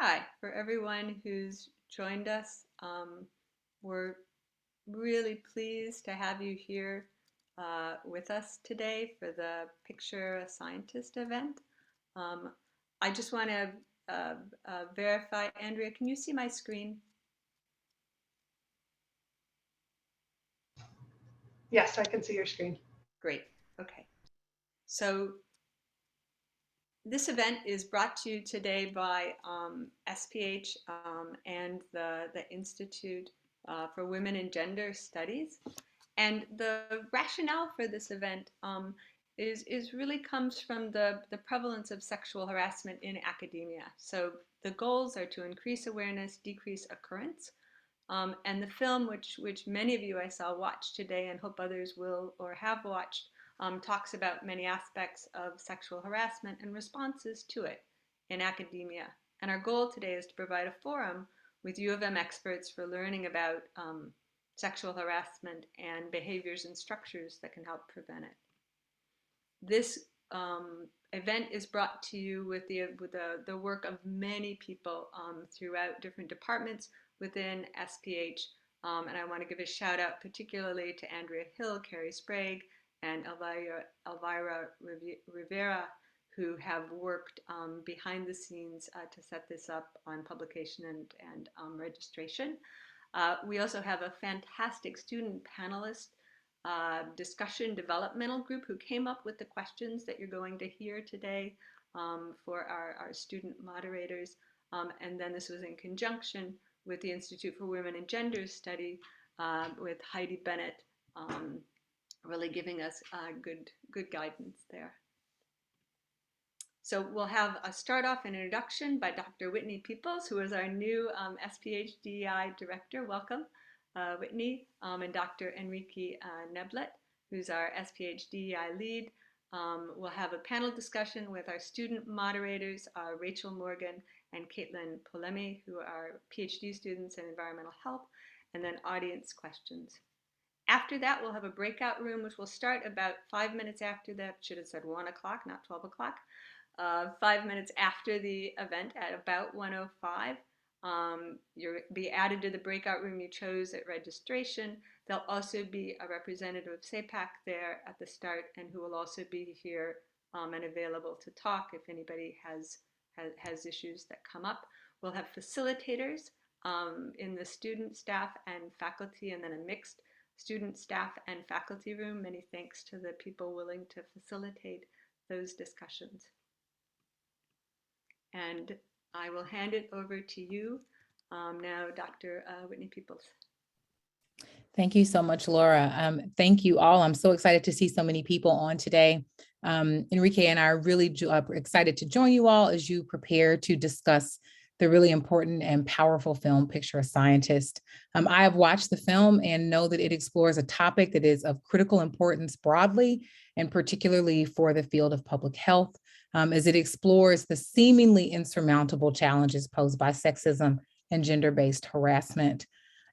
Hi, for everyone who's joined us. We're really pleased to have you here with us today for the Picture a Scientist event. Um, I just want to verify, Andrea, can you see my screen? Yes, I can see your screen. Great. Okay. So this event is brought to you today by SPH and the Institute for Women and Gender Studies. And the rationale for this event is really comes from the prevalence of sexual harassment in academia. So the goals are to increase awareness, decrease occurrence. And the film, which many of you I saw watch today and hope others will or have watched, talks about many aspects of sexual harassment and responses to it in academia. And our goal today is to provide a forum with U of M experts for learning about sexual harassment and behaviors and structures that can help prevent it. This event is brought to you with the work of many people throughout different departments within SPH. And I want to give a shout out particularly to Andrea Hill, Carrie Sprague, and Elvira Rivera, who have worked behind the scenes to set this up on publication and registration. We also have a fantastic student panelist discussion developmental group who came up with the questions that you're going to hear today for our student moderators. And then this was in conjunction with the Institute for Women and Gender Study with Heidi Bennett really giving us good guidance there. So we'll have a start off an introduction by Dr. Whitney Peoples, who is our new SPH DEI director. Welcome, Whitney, and Dr. Enrique Neblet, who's our SPH DEI lead. We'll have a panel discussion with our student moderators, Rachel Morgan and Caitlin Polemi, who are PhD students in environmental health, and then audience questions. After that, we'll have a breakout room, which will start about 5 minutes after that. Should have said 1 o'clock, not 12 o'clock. 5 minutes after the event at about 1:05. You'll be added to the breakout room you chose at registration. There'll also be a representative of SAPAC there at the start and who will also be here and available to talk if anybody has issues that come up. We'll have facilitators in the student, staff, and faculty, and then a mixed student, staff, and faculty room. Many thanks to the people willing to facilitate those discussions. And I will hand it over to you now, Dr. Whitney Peoples. Thank you so much, Laura. Thank you all. I'm so excited to see so many people on today. Enrique and I are really excited to join you all as you prepare to discuss the really important and powerful film, Picture a Scientist. I have watched the film and know that it explores a topic that is of critical importance broadly, and particularly for the field of public health, as it explores the seemingly insurmountable challenges posed by sexism and gender-based harassment.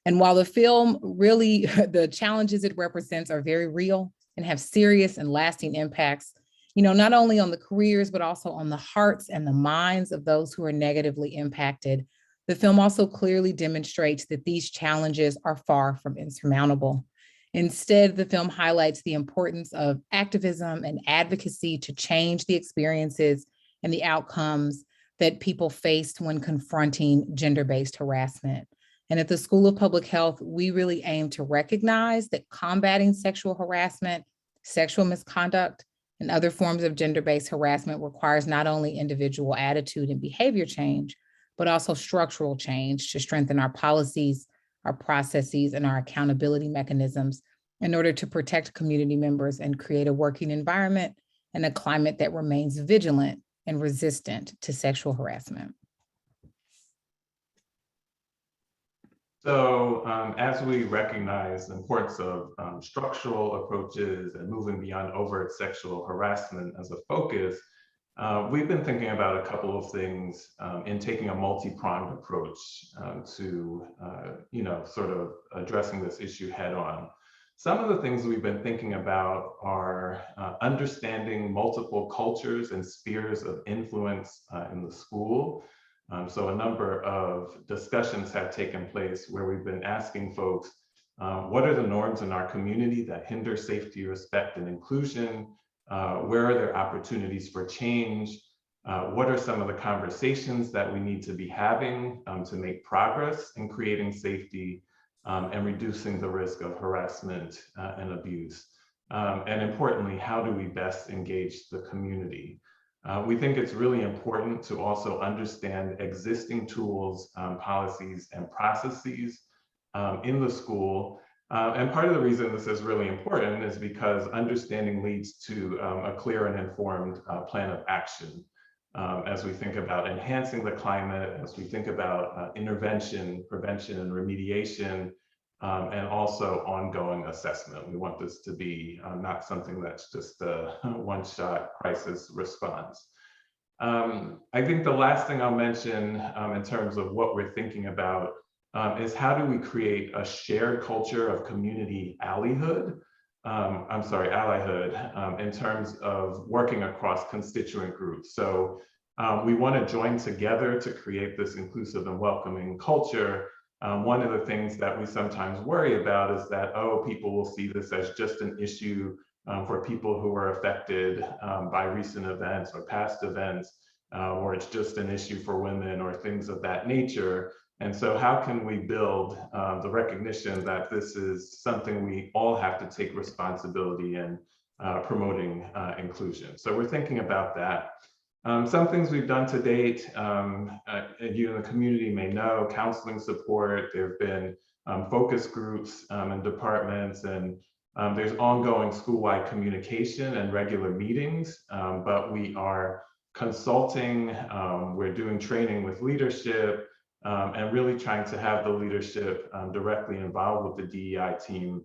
And while the film really, the challenges it represents are very real and have serious and lasting impacts, not only on the careers, but also on the hearts and the minds of those who are negatively impacted, the film also clearly demonstrates that these challenges are far from insurmountable. Instead, the film highlights the importance of activism and advocacy to change the experiences and the outcomes that people faced when confronting gender-based harassment. And at the School of Public Health, we really aim to recognize that combating sexual harassment, sexual misconduct, and other forms of gender-based harassment requires not only individual attitude and behavior change, but also structural change to strengthen our policies, our processes, and our accountability mechanisms in order to protect community members and create a working environment and a climate that remains vigilant and resistant to sexual harassment. So as we recognize the importance of structural approaches and moving beyond overt sexual harassment as a focus, we've been thinking about a couple of things in taking a multi-pronged approach to, sort of addressing this issue head on. Some of the things we've been thinking about are understanding multiple cultures and spheres of influence in the school. So a number of discussions have taken place where we've been asking folks, what are the norms in our community that hinder safety, respect, and inclusion? Where are there opportunities for change? What are some of the conversations that we need to be having to make progress in creating safety and reducing the risk of harassment and abuse? And importantly, how do we best engage the community? We think it's really important to also understand existing tools, policies, and processes in the school. And part of the reason this is really important is because understanding leads to a clear and informed plan of action. As we think about enhancing the climate, as we think about intervention, prevention, and remediation, and also ongoing assessment. We want this to be not something that's just a one-shot crisis response. I think the last thing I'll mention in terms of what we're thinking about is how do we create a shared culture of community allyhood, in terms of working across constituent groups. So we want to join together to create this inclusive and welcoming culture. One of the things that we sometimes worry about is that, oh, people will see this as just an issue for people who are affected by recent events or past events, or it's just an issue for women or things of that nature. And so how can we build the recognition that this is something we all have to take responsibility in promoting inclusion? So we're thinking about that. Some things we've done to date, you in the community may know, counseling support. There have been focus groups in departments, and there's ongoing school-wide communication and regular meetings, but we are consulting, we're doing training with leadership, and really trying to have the leadership directly involved with the DEI team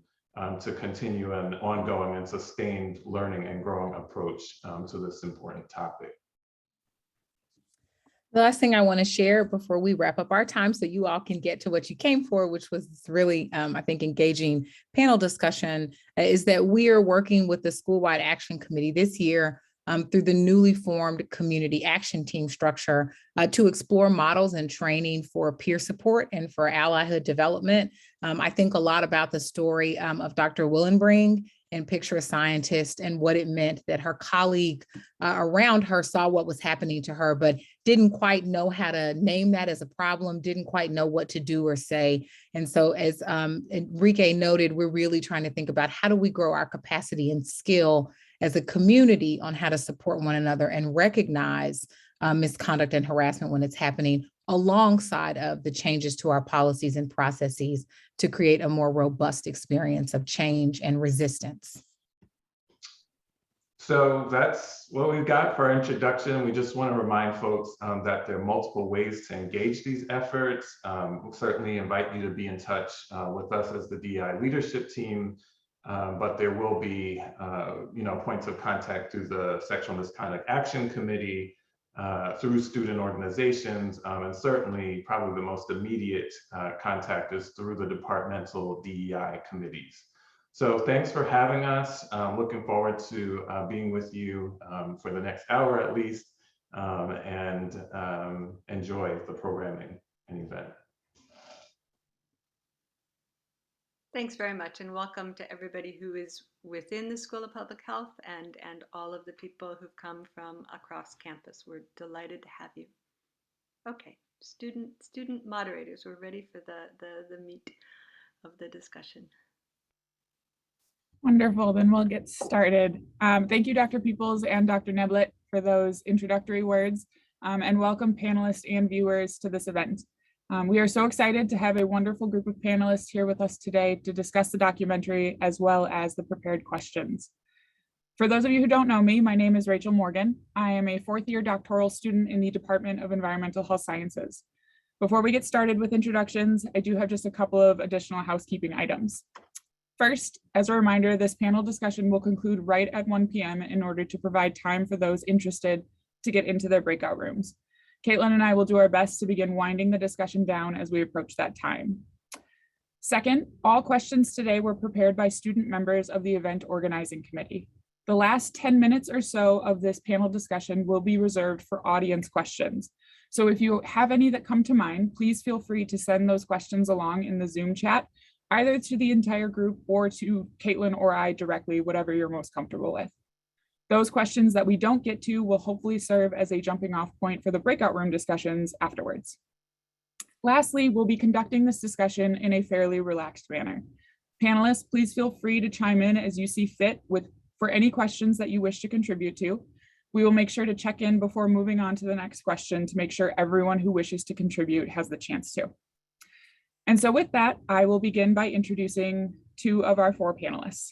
to continue an ongoing and sustained learning and growing approach to this important topic. The last thing I want to share before we wrap up our time so you all can get to what you came for, which was this really, I think, engaging panel discussion, is that we are working with the School-Wide Action Committee this year through the newly formed community action team structure to explore models and training for peer support and for allyhood development. I think a lot about the story of Dr. Willenbring and Picture a Scientist and what it meant that her colleague around her saw what was happening to her, but didn't quite know how to name that as a problem, didn't quite know what to do or say. And so as Enrique noted, we're really trying to think about how do we grow our capacity and skill as a community on how to support one another and recognize misconduct and harassment when it's happening, alongside of the changes to our policies and processes to create a more robust experience of change and resistance. So that's what we've got for our introduction. We just want to remind folks that there are multiple ways to engage these efforts. We'll certainly invite you to be in touch with us as the DEI leadership team, but there will be points of contact through the Sexual Misconduct Action Committee, through student organizations, and certainly probably the most immediate contact is through the departmental DEI committees. So thanks for having us. Looking forward to being with you for the next hour at least, and enjoy the programming and event. Thanks very much, and welcome to everybody who is within the School of Public Health and all of the people who've come from across campus. We're delighted to have you. Okay, student moderators, we're ready for the meat of the discussion. Wonderful, then we'll get started. Thank you, Dr. Peoples and Dr. Neblett, for those introductory words, and welcome panelists and viewers to this event. We are so excited to have a wonderful group of panelists here with us today to discuss the documentary as well as the prepared questions. For those of you who don't know me, my name is Rachel Morgan. I am a fourth-year doctoral student in the Department of Environmental Health Sciences. Before we get started with introductions, I do have just a couple of additional housekeeping items. First, as a reminder, this panel discussion will conclude right at 1 p.m. in order to provide time for those interested to get into their breakout rooms. Caitlin and I will do our best to begin winding the discussion down as we approach that time. Second, all questions today were prepared by student members of the event organizing committee. The last 10 minutes or so of this panel discussion will be reserved for audience questions. So if you have any that come to mind, please feel free to send those questions along in the Zoom chat, either to the entire group or to Caitlin or I directly, whatever you're most comfortable with. Those questions that we don't get to will hopefully serve as a jumping off point for the breakout room discussions afterwards. Lastly, we'll be conducting this discussion in a fairly relaxed manner. Panelists, please feel free to chime in as you see fit for any questions that you wish to contribute to. We will make sure to check in before moving on to the next question to make sure everyone who wishes to contribute has the chance to. And so with that, I will begin by introducing two of our four panelists.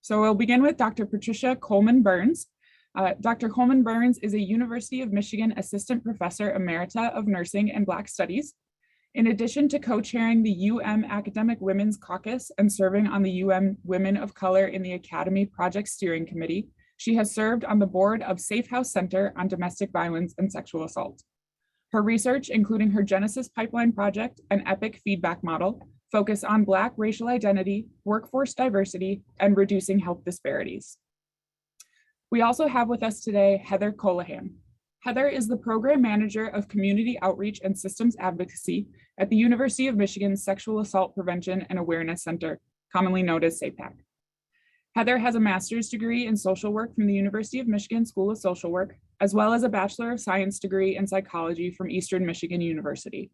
So we'll begin with Dr. Patricia Coleman-Burns. Dr. Coleman-Burns is a University of Michigan Assistant Professor Emerita of Nursing and Black Studies. In addition to co-chairing the Academic Women's Caucus and serving on the Women of Color in the Academy Project Steering Committee, she has served on the board of Safe House Center on Domestic Violence and Sexual Assault. Her research, including her Genesis Pipeline Project and EPIC feedback model, focus on Black racial identity, workforce diversity, and reducing health disparities. We also have with us today Heather Colahan. Heather is the Program Manager of Community Outreach and Systems Advocacy at the University of Michigan's Sexual Assault Prevention and Awareness Center, commonly known as SAPAC. Heather has a master's degree in social work from the University of Michigan School of Social Work, as well as a Bachelor of Science degree in psychology from Eastern Michigan University.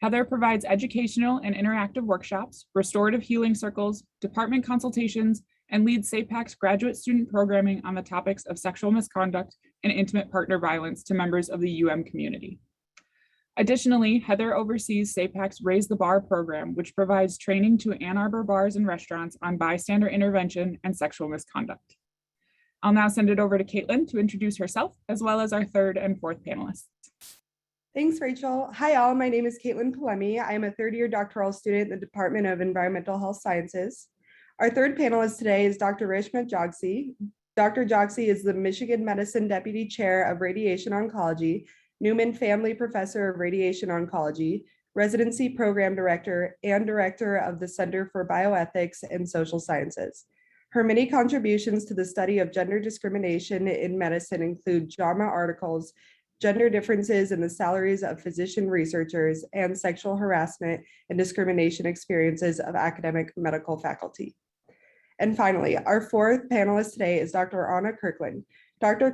Heather provides educational and interactive workshops, restorative healing circles, department consultations, and leads SAPAC's graduate student programming on the topics of sexual misconduct and intimate partner violence to members of the community. Additionally, Heather oversees SAPAC's Raise the Bar program, which provides training to Ann Arbor bars and restaurants on bystander intervention and sexual misconduct. I'll now send it over to Caitlin to introduce herself, as well as our third and fourth panelists. Thanks, Rachel. Hi, all. My name is Caitlin Palemi. I am a third-year doctoral student in the Department of Environmental Health Sciences. Our third panelist today is Dr. Reshma Jagsi. Dr. Jagsi is the Michigan Medicine Deputy Chair of Radiation Oncology, Newman Family Professor of Radiation Oncology, Residency Program Director, and Director of the Center for Bioethics and Social Sciences. Her many contributions to the study of gender discrimination in medicine include JAMA articles, gender differences in the salaries of physician researchers, and sexual harassment and discrimination experiences of academic medical faculty. And finally, our fourth panelist today is Dr. Anna Kirkland. Dr.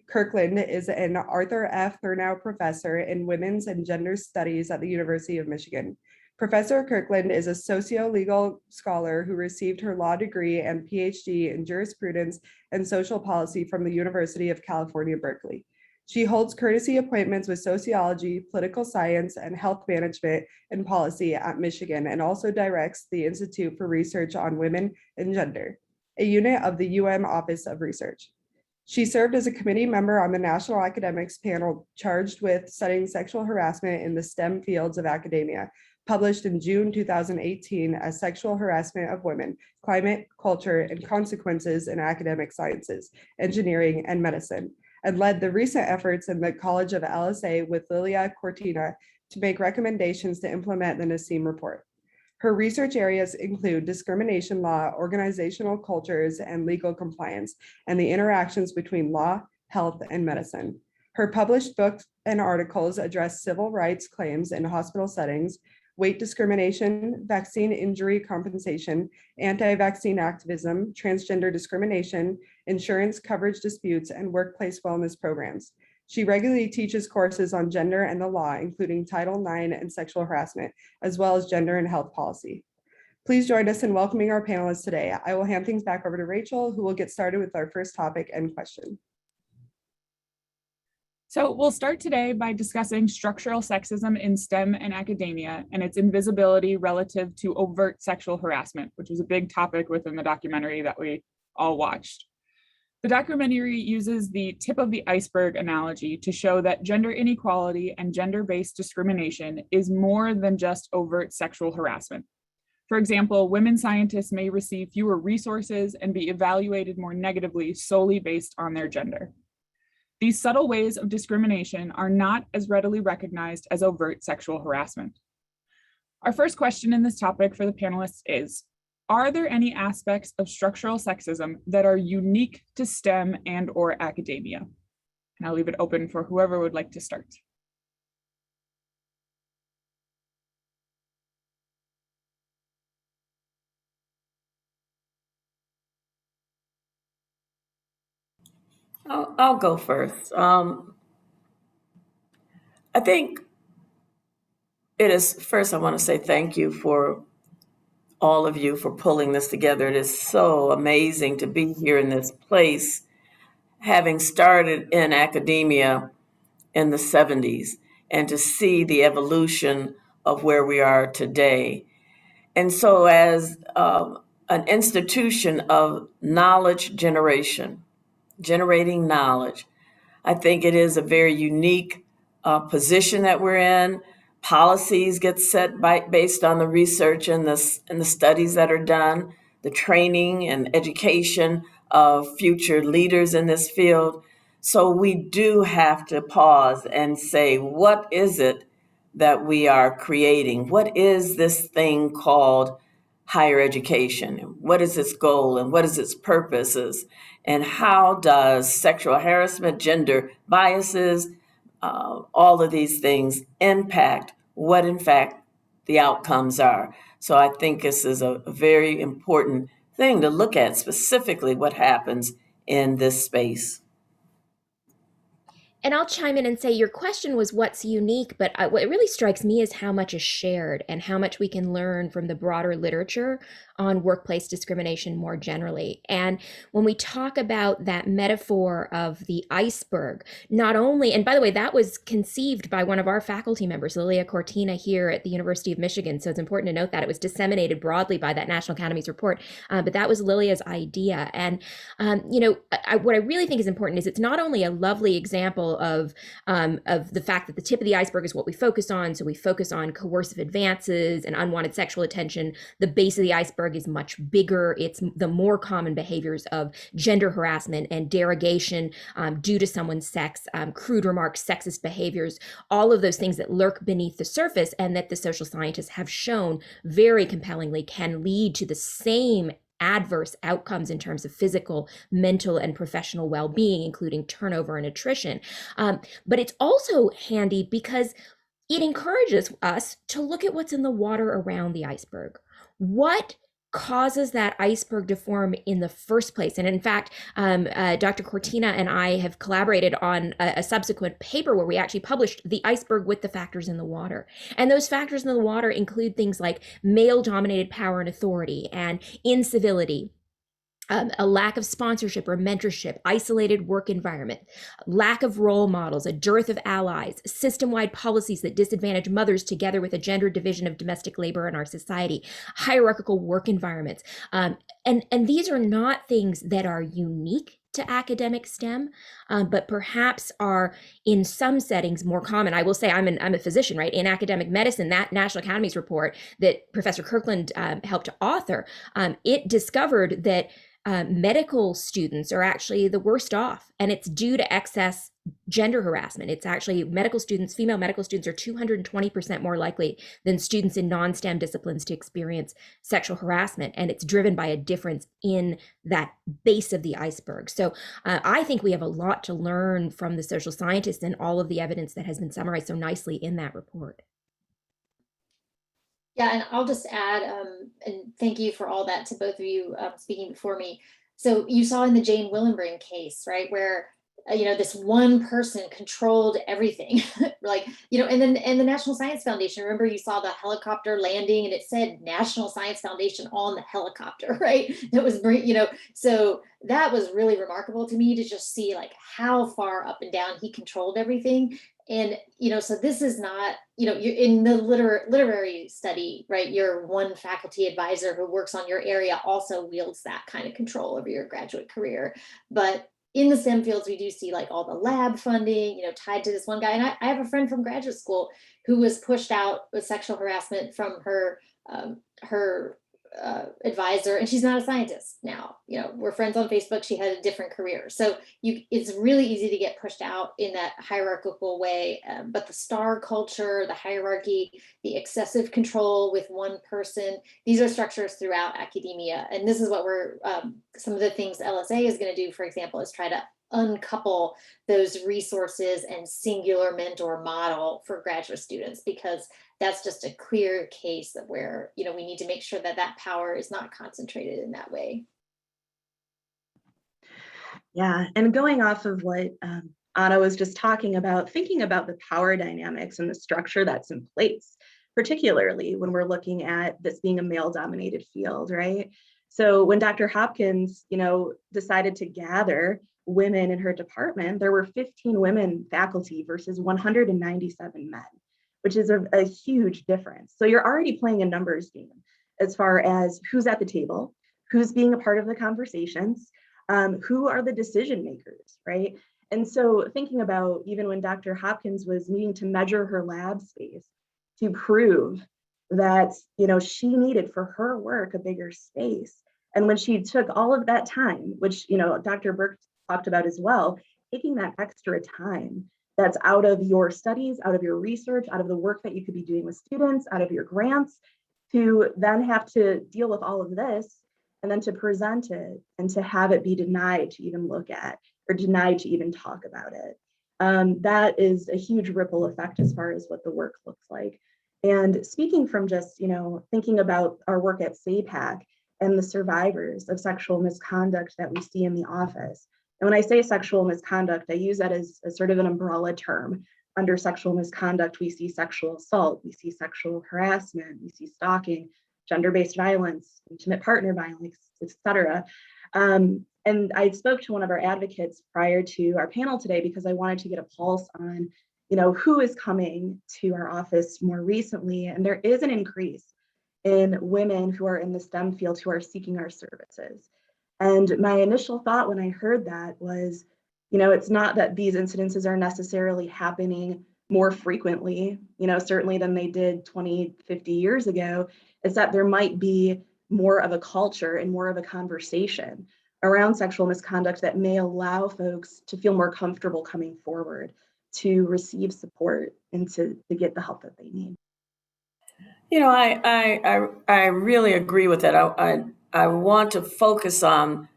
Kirkland is an Arthur F. Thurnau Professor in Women's and Gender Studies at the University of Michigan. Professor Kirkland is a socio-legal scholar who received her law degree and PhD in jurisprudence and social policy from the University of California, Berkeley. She holds courtesy appointments with sociology, political science, and health management and policy at Michigan, and also directs the Institute for Research on Women and Gender, a unit of the Office of Research. She served as a committee member on the National Academics Panel charged with studying sexual harassment in the STEM fields of academia, published in June 2018 as Sexual Harassment of Women, Climate, Culture, and Consequences in Academic Sciences, Engineering, and Medicine, and led the recent efforts in the College of LSA with Lilia Cortina to make recommendations to implement the Nassim report. Her research areas include discrimination law, organizational cultures, and legal compliance, and the interactions between law, health, and medicine. Her published books and articles address civil rights claims in hospital settings, weight discrimination, vaccine injury compensation, anti-vaccine activism, transgender discrimination, insurance coverage disputes, and workplace wellness programs. She regularly teaches courses on gender and the law, including Title IX and sexual harassment, as well as gender and health policy. Please join us in welcoming our panelists today. I will hand things back over to Rachel, who will get started with our first topic and question. So we'll start today by discussing structural sexism in STEM and academia and its invisibility relative to overt sexual harassment, which was a big topic within the documentary that we all watched. The documentary uses the tip of the iceberg analogy to show that gender inequality and gender-based discrimination is more than just overt sexual harassment. For example, women scientists may receive fewer resources and be evaluated more negatively solely based on their gender. These subtle ways of discrimination are not as readily recognized as overt sexual harassment. Our first question in this topic for the panelists is, Are there any aspects of structural sexism that are unique to STEM and or academia? And I'll leave it open for whoever would like to start. I'll go first. I think it is, first I want to say thank you for all of you for pulling this together. It is so amazing to be here in this place, having started in academia in the 70s, and to see the evolution of where we are today. And so as an institution of knowledge generation, generating knowledge, I think it is a very unique position that we're in. Policies get set based on the research and the studies that are done, the training and education of future leaders in this field. So we do have to pause and say, what is it that we are creating? What is this thing called higher education? What is its goal and what is its purposes? And how does sexual harassment, gender biases, all of these things impact what in fact the outcomes are? So I think this is a very important thing to look at, specifically what happens in this space. And I'll chime in and say your question was what's unique, but what really strikes me is how much is shared and how much we can learn from the broader literature on workplace discrimination more generally. And when we talk about that metaphor of the iceberg, not only, and by the way, that was conceived by one of our faculty members, Lilia Cortina, here at the University of Michigan. So it's important to note that it was disseminated broadly by that National Academy's report, but that was Lilia's idea. And, what I really think is important is it's not only a lovely example of the fact that the tip of the iceberg is what we focus on. So we focus on coercive advances and unwanted sexual attention. The base of the iceberg is much bigger. It's the more common behaviors of gender harassment and derogation due to someone's sex, crude remarks, sexist behaviors, all of those things that lurk beneath the surface and that the social scientists have shown very compellingly can lead to the same adverse outcomes in terms of physical, mental, and professional well-being, including turnover and attrition. But it's also handy because it encourages us to look at what's in the water around the iceberg. What causes that iceberg to form in the first place? And in fact, Dr. Cortina and I have collaborated on a subsequent paper where we actually published the iceberg with the factors in the water. And those factors in the water include things like male-dominated power and authority and incivility, a lack of sponsorship or mentorship, isolated work environment, lack of role models, a dearth of allies, system-wide policies that disadvantage mothers together with a gender division of domestic labor in our society, hierarchical work environments. And these are not things that are unique to academic STEM, but perhaps are in some settings more common. I will say I'm a physician, right? In academic medicine, that National Academy's report that Professor Kirkland helped to author, it discovered that medical students are actually the worst off, and it's due to excess gender harassment. It's actually female medical students are 220% more likely than students in non-STEM disciplines to experience sexual harassment, and it's driven by a difference in that base of the iceberg. So I think we have a lot to learn from the social scientists and all of the evidence that has been summarized so nicely in that report. Yeah, and I'll just add, and thank you for all that to both of you speaking before me. So you saw in the Jane Willenbring case, right, where this one person controlled everything, like, and then the National Science Foundation. Remember, you saw the helicopter landing, and it said National Science Foundation on the helicopter, right? That was, so that was really remarkable to me to just see like how far up and down he controlled everything. And, so this is not, you're in the literary study, right? Your one faculty advisor who works on your area also wields that kind of control over your graduate career. But in the STEM fields, we do see like all the lab funding, tied to this one guy. And I have a friend from graduate school who was pushed out with sexual harassment from her advisor, and she's not a scientist now. You know, we're friends on Facebook. She had a different career, so it's really easy to get pushed out in that hierarchical way. But the star culture, the hierarchy, the excessive control with one person, these are structures throughout academia, and this is what we're some of the things LSA is going to do, for example, is try to uncouple those resources and singular mentor model for graduate students, because that's just a clear case of where, you know, we need to make sure that that power is not concentrated in that way. Yeah, and going off of what Anna was just talking about, thinking about the power dynamics and the structure that's in place, particularly when we're looking at this being a male-dominated field, right? So when Dr. Hopkins, you know, decided to gather women in her department, there were 15 women faculty versus 197 men, which is a huge difference. So you're already playing a numbers game as far as who's at the table, who's being a part of the conversations, who are the decision makers, right? And so thinking about even when Dr. Hopkins was needing to measure her lab space to prove that, you know, she needed for her work a bigger space. And when she took all of that time, which, you know, Dr. Burke talked about as well, taking that extra time that's out of your studies, out of your research, out of the work that you could be doing with students, out of your grants, to then have to deal with all of this and then to present it and to have it be denied to even look at or denied to even talk about it. That is a huge ripple effect as far as what the work looks like. And speaking from just, you know, thinking about our work at SAPAC and the survivors of sexual misconduct that we see in the office. And when I say sexual misconduct, I use that as sort of an umbrella term. Under sexual misconduct, we see sexual assault, we see sexual harassment, we see stalking, gender-based violence, intimate partner violence, etc. And I spoke to one of our advocates prior to our panel today because I wanted to get a pulse on, you know, who is coming to our office more recently. And there is an increase in women who are in the STEM field who are seeking our services. And my initial thought when I heard that was, you know, it's not that these incidences are necessarily happening more frequently, you know, certainly than they did 20, 50 years ago. It's that there might be more of a culture and more of a conversation around sexual misconduct that may allow folks to feel more comfortable coming forward to receive support and to get the help that they need. You know, I really agree with that. I want to focus on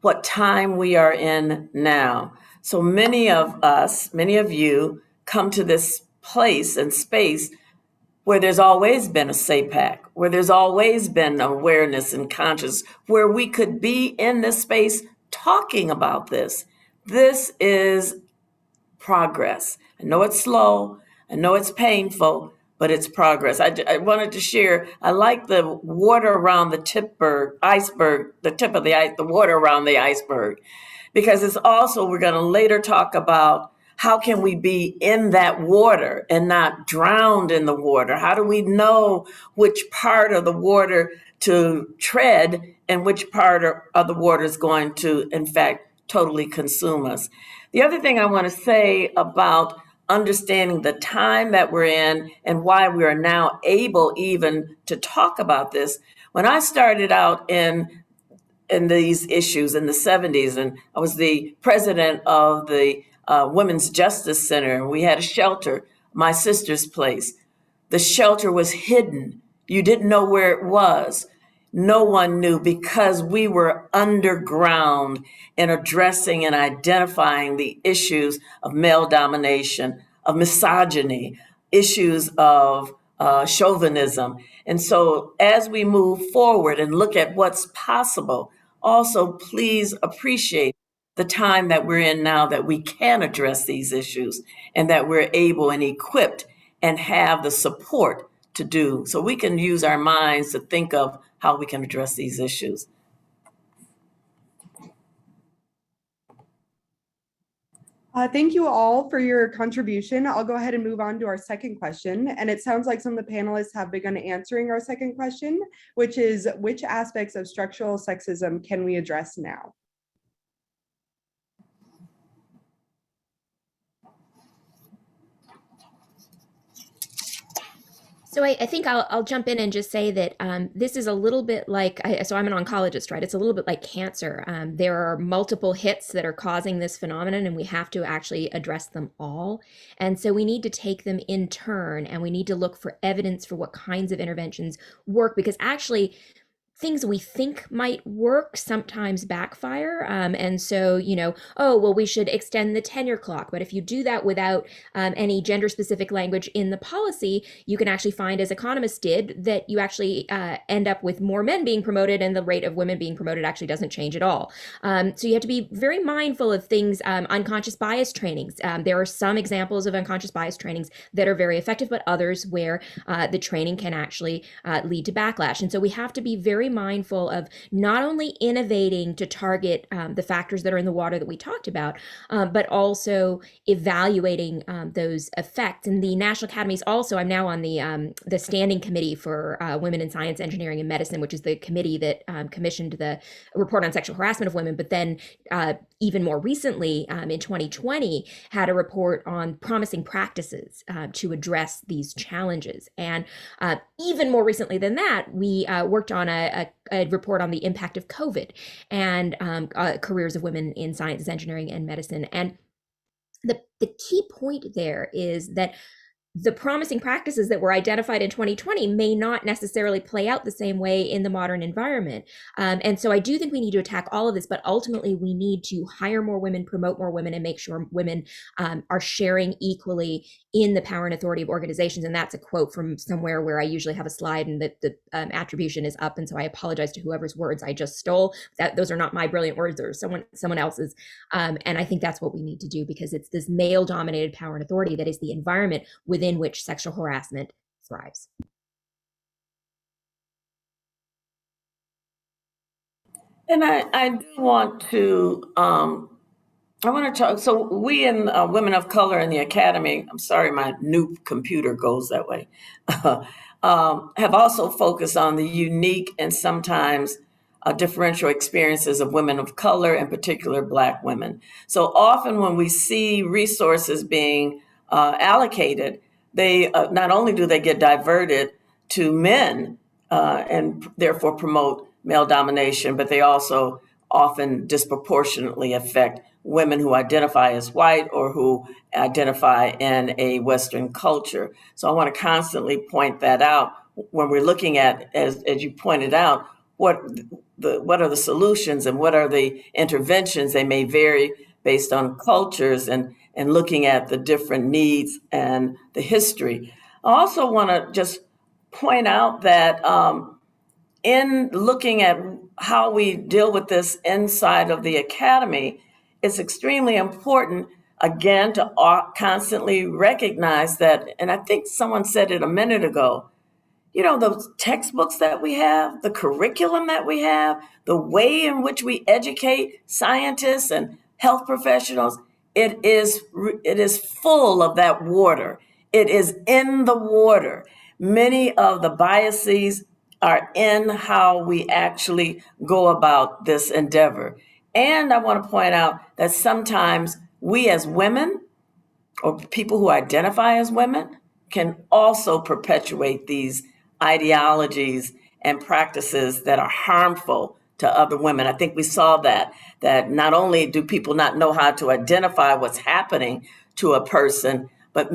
what time we are in now. So many of us, many of you come to this place and space where there's always been a SAPAC, where there's always been awareness and conscious, where we could be in this space talking about this. This is progress. I know it's slow, I know it's painful, but it's progress. I wanted to share, I like the water around the iceberg, the tip of the ice, the water around the iceberg, because it's also, we're going to later talk about how can we be in that water and not drowned in the water? How do we know which part of the water to tread and which part of the water is going to, in fact, totally consume us? The other thing I want to say about understanding the time that we're in and why we are now able even to talk about this. When I started out in these issues in the 70s, and I was the president of the Women's Justice Center. We had a shelter, my sister's place. The shelter was hidden. You didn't know where it was. No one knew because we were underground in addressing and identifying the issues of male domination, of misogyny, issues of chauvinism. And so as we move forward and look at what's possible, also please appreciate the time that we're in now that we can address these issues and that we're able and equipped and have the support to do. So we can use our minds to think of how we can address these issues. Thank you all for your contribution. I'll go ahead and move on to our second question. And it sounds like some of the panelists have begun answering our second question, which is which aspects of structural sexism can we address now? So I think I'll jump in and just say that this is a little bit like, so I'm an oncologist, right? It's a little bit like cancer. There are multiple hits that are causing this phenomenon, and we have to actually address them all. And so we need to take them in turn, and we need to look for evidence for what kinds of interventions work, because actually things we think might work sometimes backfire. And so, oh, well, we should extend the tenure clock. But if you do that without any gender specific language in the policy, you can actually find, as economists did, that you actually end up with more men being promoted and the rate of women being promoted actually doesn't change at all. So you have to be very mindful of things, unconscious bias trainings. There are some examples of unconscious bias trainings that are very effective, but others where the training can actually lead to backlash. And so we have to be very mindful of not only innovating to target the factors that are in the water that we talked about, but also evaluating those effects. And the National Academies also, I'm now on the Standing Committee for Women in Science, Engineering, and Medicine, which is the committee that commissioned the report on sexual harassment of women, but then even more recently, in 2020, had a report on promising practices to address these challenges. And even more recently than that, we worked on a report on the impact of COVID and careers of women in sciences, engineering, and medicine. And the key point there is that the promising practices that were identified in 2020 may not necessarily play out the same way in the modern environment. And so I do think we need to attack all of this, but ultimately we need to hire more women, promote more women, and make sure women are sharing equally in the power and authority of organizations. And that's a quote from somewhere where I usually have a slide and the attribution is up. And so I apologize to whoever's words I just stole. Those are not my brilliant words, or someone else's. And I think that's what we need to do, because it's this male-dominated power and authority that is the environment within which sexual harassment thrives. And I do want to, I want to talk, so we in Women of Color in the Academy, I'm sorry, my new computer goes that way, have also focused on the unique and sometimes differential experiences of women of color, in particular Black women. So often when we see resources being allocated, they not only do they get diverted to men and therefore promote male domination, but they also often disproportionately affect women who identify as white or who identify in a Western culture. So I want to constantly point that out when we're looking at, as you pointed out, what are the solutions and what are the interventions. They may vary based on cultures and looking at the different needs and the history. I also want to just point out that in looking at how we deal with this inside of the academy, it's extremely important, again, to constantly recognize that, and I think someone said it a minute ago, those textbooks that we have, the curriculum that we have, the way in which we educate scientists and health professionals, it is full of that water. It is in the water. Many of the biases are in how we actually go about this endeavor. And I want to point out that sometimes we as women, or people who identify as women, can also perpetuate these ideologies and practices that are harmful to other women. I think we saw that not only do people not know how to identify what's happening to a person, but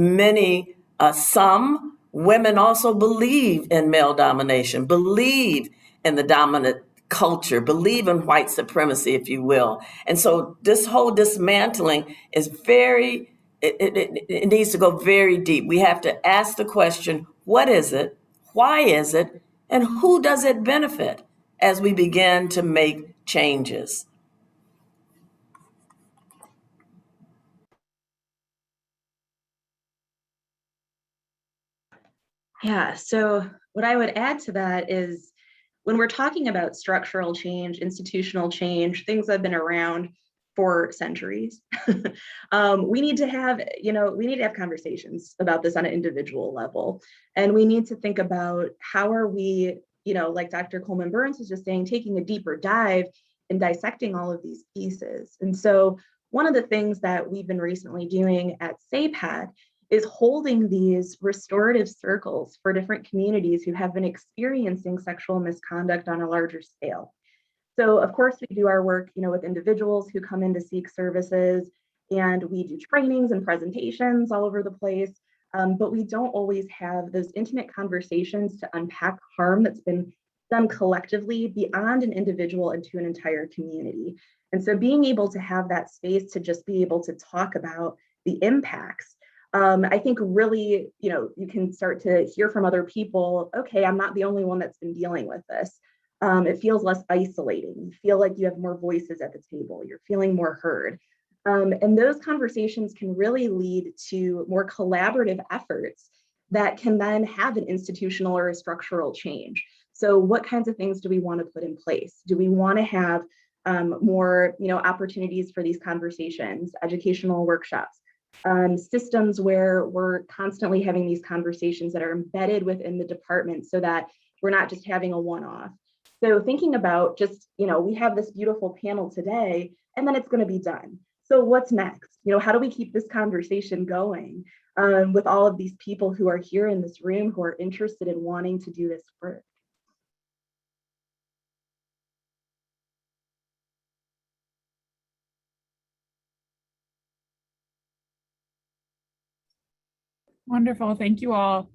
some women also believe in male domination, believe in the dominant culture, believe in white supremacy, if you will. And so this whole dismantling is it needs to go very deep. We have to ask the question, what is it? Why is it? And who does it benefit as we begin to make changes? Yeah, so what I would add to that is when we're talking about structural change, institutional change, things that have been around for centuries, we need to have conversations about this on an individual level. And we need to think about how are we, like Dr. Coleman-Burns was just saying, taking a deeper dive and dissecting all of these pieces. And so one of the things that we've been recently doing at SAPAD is holding these restorative circles for different communities who have been experiencing sexual misconduct on a larger scale. So of course we do our work, with individuals who come in to seek services, and we do trainings and presentations all over the place. But we don't always have those intimate conversations to unpack harm that's been done collectively beyond an individual and to an entire community. And so being able to have that space to just be able to talk about the impacts, I think really, you can start to hear from other people, okay, I'm not the only one that's been dealing with this. It feels less isolating. You feel like you have more voices at the table. You're feeling more heard. And those conversations can really lead to more collaborative efforts that can then have an institutional or a structural change. So what kinds of things do we want to put in place? Do we want to have more opportunities for these conversations, educational workshops, systems where we're constantly having these conversations that are embedded within the department so that we're not just having a one-off. So thinking about just, we have this beautiful panel today, and then it's going to be done. So what's next? How do we keep this conversation going with all of these people who are here in this room who are interested in wanting to do this work? Wonderful, thank you all.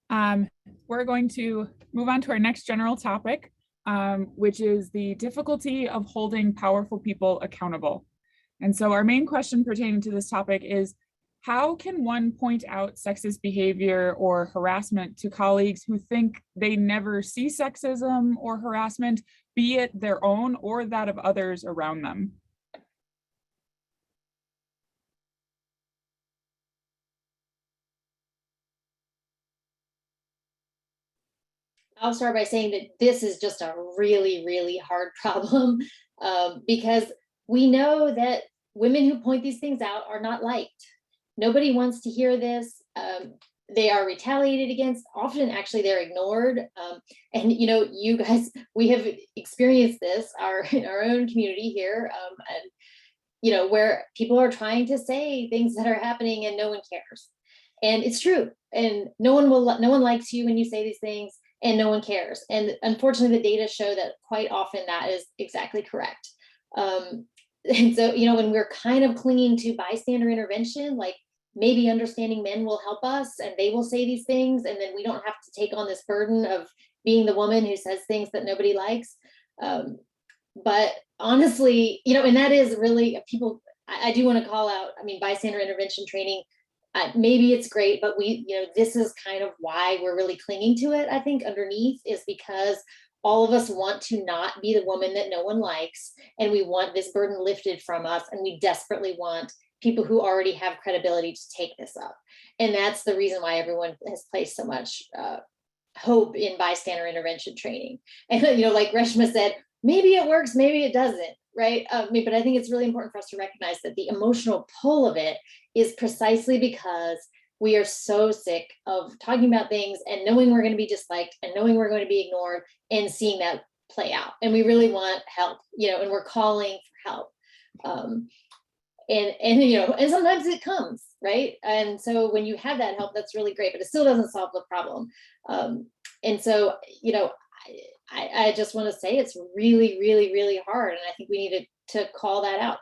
We're going to move on to our next general topic, which is the difficulty of holding powerful people accountable. And so our main question pertaining to this topic is, how can one point out sexist behavior or harassment to colleagues who think they never see sexism or harassment, be it their own or that of others around them? I'll start by saying that this is just a really, really hard problem because we know that women who point these things out are not liked. Nobody wants to hear this. They are retaliated against. Often, actually, they're ignored. And you guys, we have experienced this in our own community here, and where people are trying to say things that are happening and no one cares. And it's true. And no one likes you when you say these things, and no one cares. And unfortunately, the data show that quite often that is exactly correct. And so, when we're kind of clinging to bystander intervention, like maybe understanding men will help us and they will say these things, and then we don't have to take on this burden of being the woman who says things that nobody likes. But honestly, and that is really people, I do want to call out, bystander intervention training, maybe it's great, but this is kind of why we're really clinging to it. I think underneath is because all of us want to not be the woman that no one likes, and we want this burden lifted from us, and we desperately want people who already have credibility to take this up. And that's the reason why everyone has placed so much hope in bystander intervention training. And like Reshma said, maybe it works, maybe it doesn't, right? But I think it's really important for us to recognize that the emotional pull of it is precisely because we are so sick of talking about things and knowing we're going to be disliked and knowing we're going to be ignored and seeing that play out. And we really want help, and we're calling for help. And sometimes it comes, right? And so when you have that help, that's really great, but it still doesn't solve the problem. And so, I just want to say it's really, really, really hard. And I think we needed to call that out.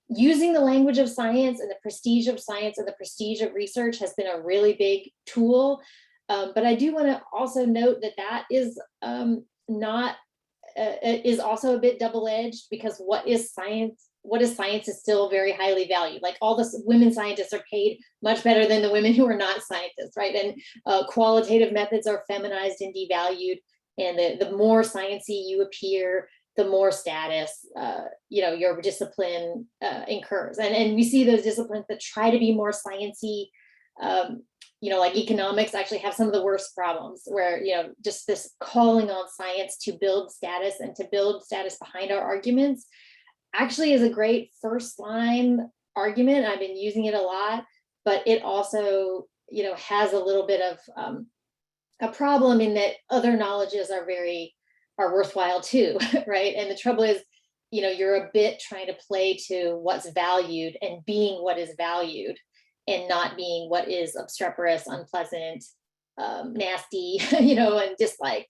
Using the language of science and the prestige of science and the prestige of research has been a really big tool. But I do want to also note that is is also a bit double-edged, because what is science is still very highly valued. Like all the women scientists are paid much better than the women who are not scientists, right? And qualitative methods are feminized and devalued. And the more sciencey you appear, the more status your discipline incurs. And we see those disciplines that try to be more sciencey, like economics, actually have some of the worst problems, where just this calling on science to build status and to build status behind our arguments actually is a great first line argument. I've been using it a lot, but it also has a little bit of a problem in that other knowledges are worthwhile too, right? And the trouble is, you're a bit trying to play to what's valued and being what is valued. and not being what is obstreperous, unpleasant, nasty, you know, and just like,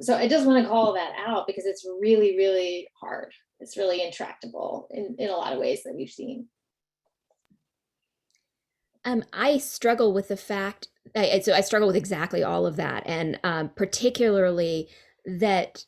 so I just want to call that out because it's really, really hard. It's really intractable in a lot of ways that we've seen. I struggle with the fact, so I struggle with exactly all of that, and particularly that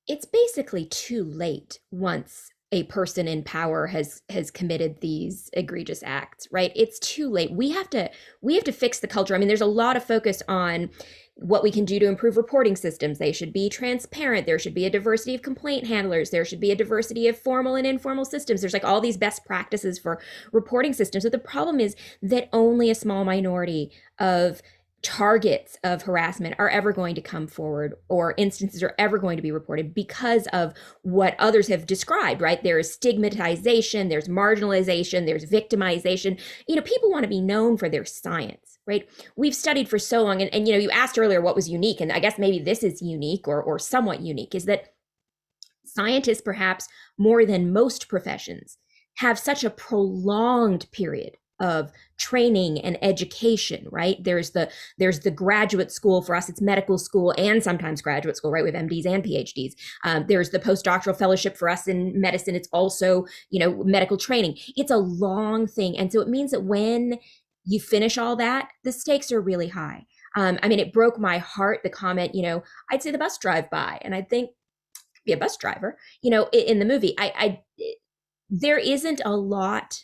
it's basically too late once a person in power has committed these egregious acts, right? It's too late. We have to fix the culture. I mean, there's a lot of focus on what we can do to improve reporting systems. They should be transparent. There should be a diversity of complaint handlers. There should be a diversity of formal and informal systems. There's like all these best practices for reporting systems. But the problem is that only a small minority of targets of harassment are ever going to come forward, or instances are ever going to be reported because of what others have described, right? There is stigmatization, there's marginalization, there's victimization. You know, people want to be known for their science, right? We've studied for so long, and you know, you asked earlier what was unique, and I guess maybe this is unique or somewhat unique, is that scientists, perhaps more than most professions, have such a prolonged period of training and education, right? There's the graduate school. For us, it's medical school and sometimes graduate school, right? We have MDs and PhDs. There's the postdoctoral fellowship. For us in medicine, it's also, you know, medical training. It's a long thing. And so it means that when you finish all that, the stakes are really high. I mean, it broke my heart, the comment, you know, I'd say the bus drive by, and I'd think, be a bus driver, you know, in the movie, there isn't a lot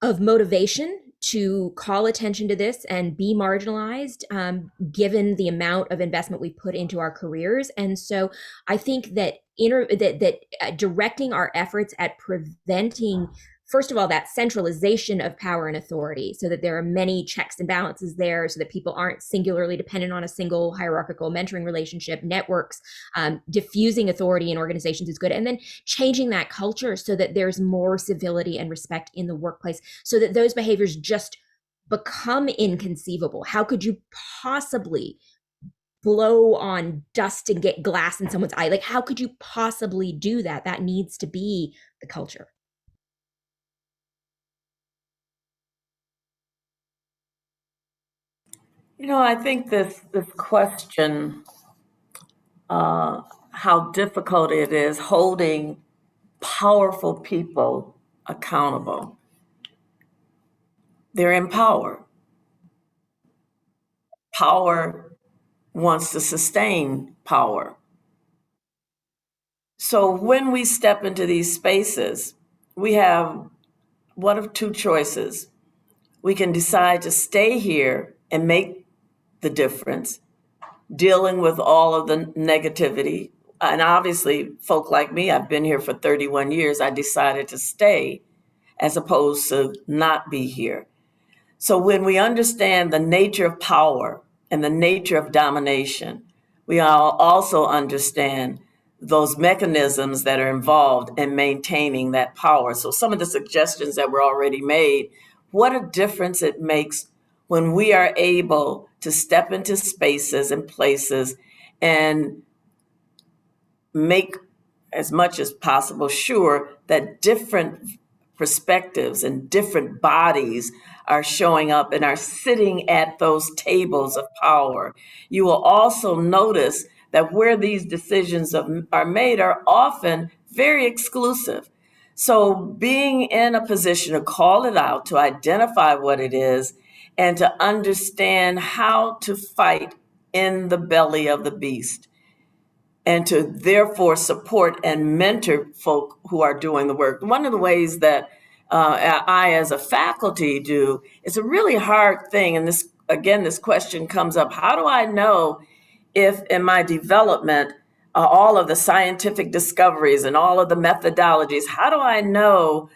of motivation to call attention to this and be marginalized, given the amount of investment we put into our careers. And so I think that directing our efforts at preventing, first of all, that centralization of power and authority, so that there are many checks and balances there, so that people aren't singularly dependent on a single hierarchical mentoring relationship, networks, diffusing authority in organizations is good. And then changing that culture so that there's more civility and respect in the workplace, so that those behaviors just become inconceivable. How could you possibly blow on dust and get glass in someone's eye? Like, how could you possibly do that? That needs to be the culture. You know, I think this question, how difficult it is holding powerful people accountable. They're in power. Power wants to sustain power. So when we step into these spaces, we have one of two choices. We can decide to stay here and make the difference, dealing with all of the negativity. And obviously, folk like me, I've been here for 31 years. I decided to stay as opposed to not be here. So when we understand the nature of power and the nature of domination, we all also understand those mechanisms that are involved in maintaining that power. So some of the suggestions that were already made, what a difference it makes when we are able to step into spaces and places and make as much as possible sure that different perspectives and different bodies are showing up and are sitting at those tables of power. You will also notice that where these decisions are made are often very exclusive. So being in a position to call it out, to identify what it is, and to understand how to fight in the belly of the beast, and to therefore support and mentor folk who are doing the work. One of the ways that I, as a faculty, do, it's a really hard thing. And this question comes up: how do I know if in my development, all of the scientific discoveries and all of the methodologies, how do I know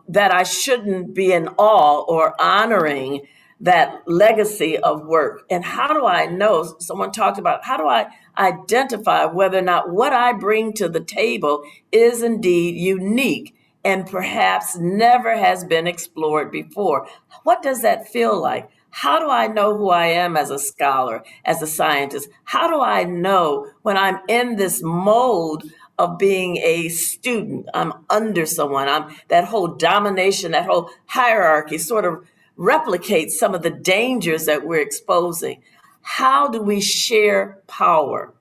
that I shouldn't be in awe or honoring that legacy of work? And how do I know, someone talked about, how do I identify whether or not what I bring to the table is indeed unique and perhaps never has been explored before? What does that feel like? How do I know who I am as a scholar, as a scientist? How do I know when I'm in this mode of being a student. I'm under someone. That whole domination, that whole hierarchy sort of replicates some of the dangers that we're exposing. How do we share power?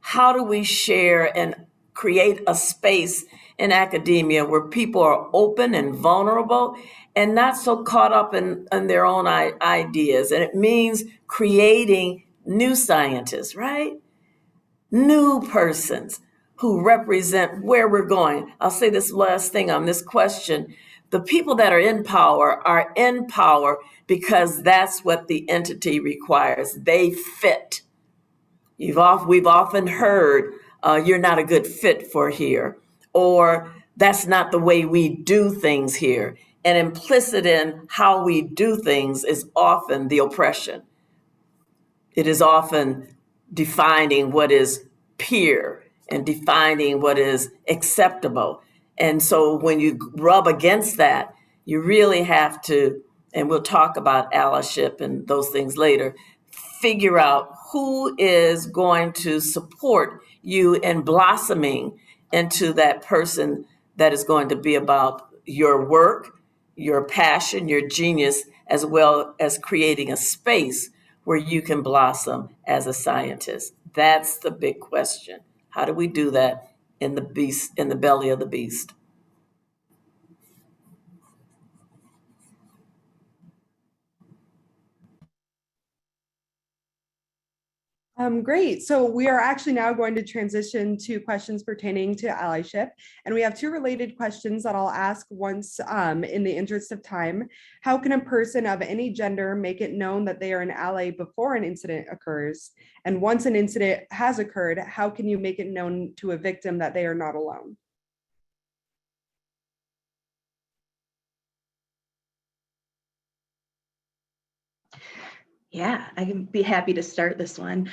How do we share and create a space in academia where people are open and vulnerable and not so caught up in their own ideas? And it means creating new scientists, right? New persons who represent where we're going. I'll say this last thing on this question. The people that are in power because that's what the entity requires. They fit. We've often heard, you're not a good fit for here, or that's not the way we do things here. And implicit in how we do things is often the oppression. It is often defining what is peer and defining what is acceptable. And so when you rub against that, you really have to, and we'll talk about allyship and those things later, figure out who is going to support you in blossoming into that person that is going to be about your work, your passion, your genius, as well as creating a space where you can blossom as a scientist. That's the big question. How do we do that in the belly of the beast? Great. So we are actually now going to transition to questions pertaining to allyship. And we have two related questions that I'll ask once in the interest of time. How can a person of any gender make it known that they are an ally before an incident occurs? And once an incident has occurred, how can you make it known to a victim that they are not alone? Yeah, I can be happy to start this one.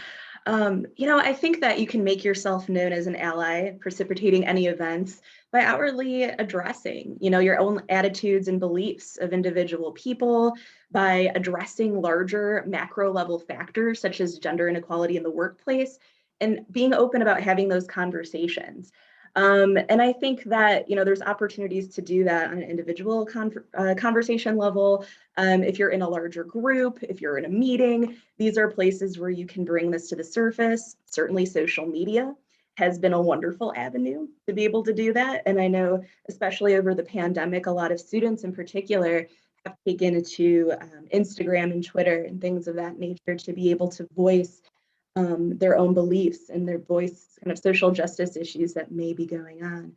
I think that you can make yourself known as an ally, precipitating any events by outwardly addressing, your own attitudes and beliefs of individual people, by addressing larger macro level factors such as gender inequality in the workplace, and being open about having those conversations. And I think that, there's opportunities to do that on an individual conversation level. If you're in a larger group, if you're in a meeting, these are places where you can bring this to the surface. Certainly social media has been a wonderful avenue to be able to do that. And I know, especially over the pandemic, a lot of students in particular have taken to Instagram and Twitter and things of that nature to be able to voice their own beliefs and their voice kind of social justice issues that may be going on.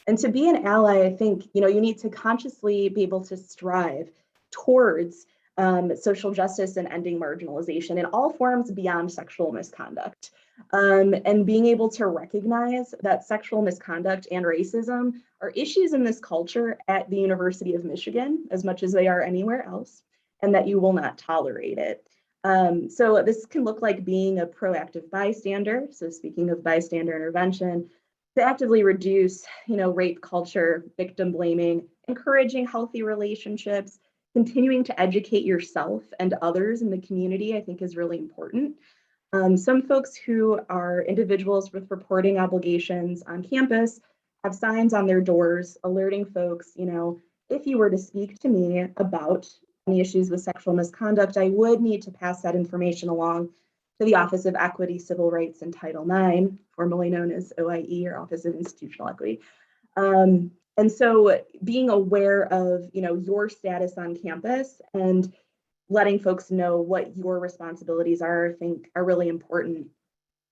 And to be an ally, I think, you need to consciously be able to strive towards social justice and ending marginalization in all forms beyond sexual misconduct. And being able to recognize that sexual misconduct and racism are issues in this culture at the University of Michigan as much as they are anywhere else, and that you will not tolerate it. So this can look like being a proactive bystander. So speaking of bystander intervention, to actively reduce, rape culture, victim blaming, encouraging healthy relationships, continuing to educate yourself and others in the community, I think is really important. Some folks who are individuals with reporting obligations on campus have signs on their doors alerting folks, if you were to speak to me about any issues with sexual misconduct, I would need to pass that information along to the Office of Equity, Civil Rights, and Title IX, formerly known as OIE, or Office of Institutional Equity. And so being aware of, your status on campus and letting folks know what your responsibilities are, I think are really important.